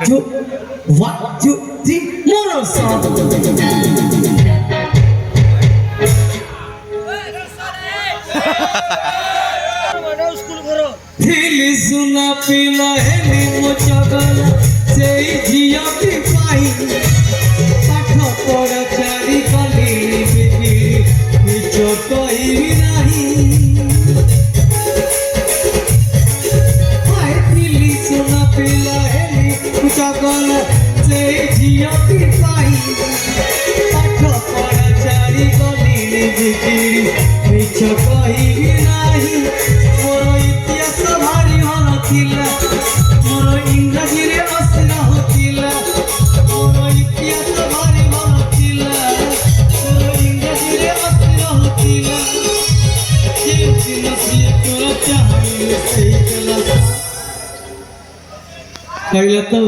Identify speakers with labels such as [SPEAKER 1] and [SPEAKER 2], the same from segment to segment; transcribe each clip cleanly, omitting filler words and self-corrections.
[SPEAKER 1] two, three, more song. Thili suna pila heli mochagala, sei jia ki pai. Pakha pora chari kali biki, nicho koi nahi. Hai thili suna pila heli mochagala, sei jia ki pai. Pakha pora chari kali biki, nicho koi nahi. मोर इंग्रजी रे असना होतिला मोर इतिहास भारी होतिला मोर इंग्रजी रे असना होतिला जे दिन से तोरा चाहिए से गला कहला तो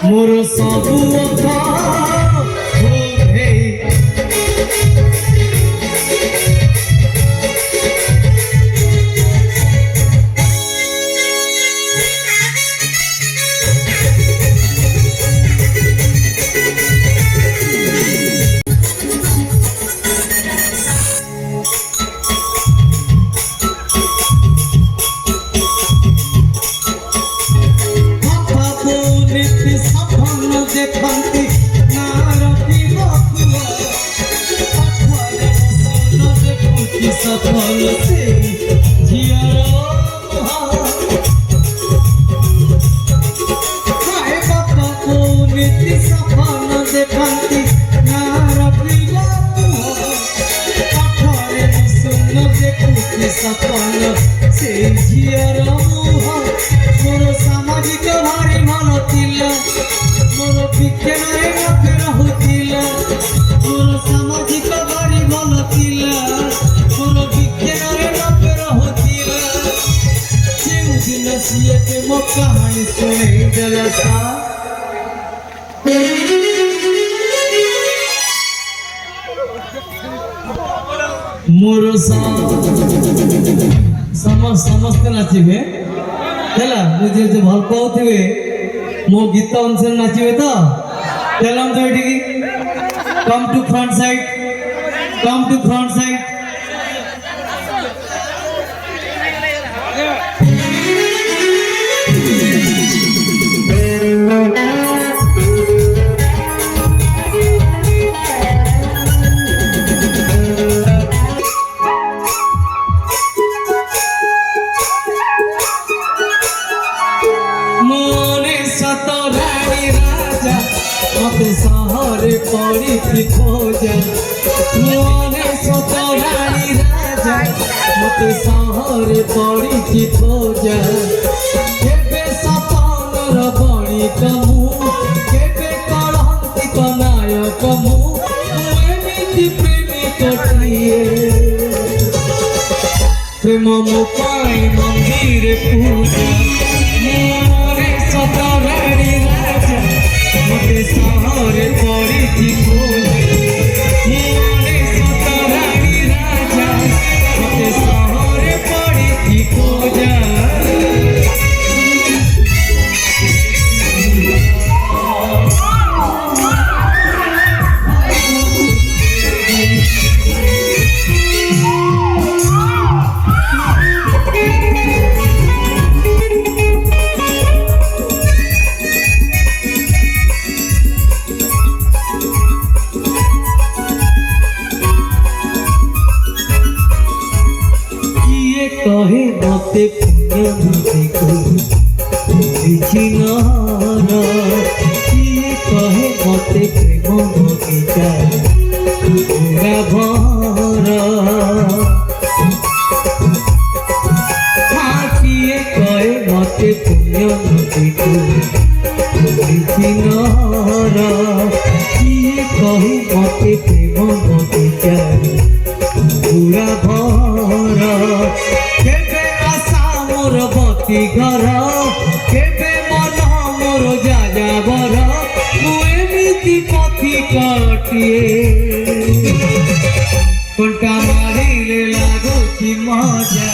[SPEAKER 1] मोर सब अथा हो हे सफल से जियारो हाय बाबा को नीति सफल देखंती नार प्रिया पाठरे सुन देखुती सफल से जियारो मोर सामाजिक भारी मन थिला मोर विज्ञान रे नफेर होतिला मोर सामाजिक भारी मन थिला के मौका है सुने जलसा मोर समस्त नाचिबे चला मुझे जो भल पाउथिबे मो गीत अनुसार नाचिबे तो चलम तो एठी कम टू फ्रंट साइड सहरे पड़ी थी खोजा मोने सतरानी राजा मते सहरे पड़ी थी खोजा केबे सपन रबणी कमु केबे कलंकी नायक मु एमिति प्रेमी कटिए प्रेम मो पाई मंदिर पूजा मोने सतरानी राजा मते सहरे पड़ी थी खोजा मोने सतरानी राजा मते सहरे पड़ी थी खोजा कहे मते पुण्य देखो चिनारा किए कहे मते प्रेम बगीचा पूरा भरा किए कहे मते पुण्य देखो चिनारा किए कहे मते प्रेम बगीचा पूरा भरा केबे आशा मोर बती घर केबे मन मोर जाजा बर मु एमिति पथी कटिए कंटा मारिले लागुची मजा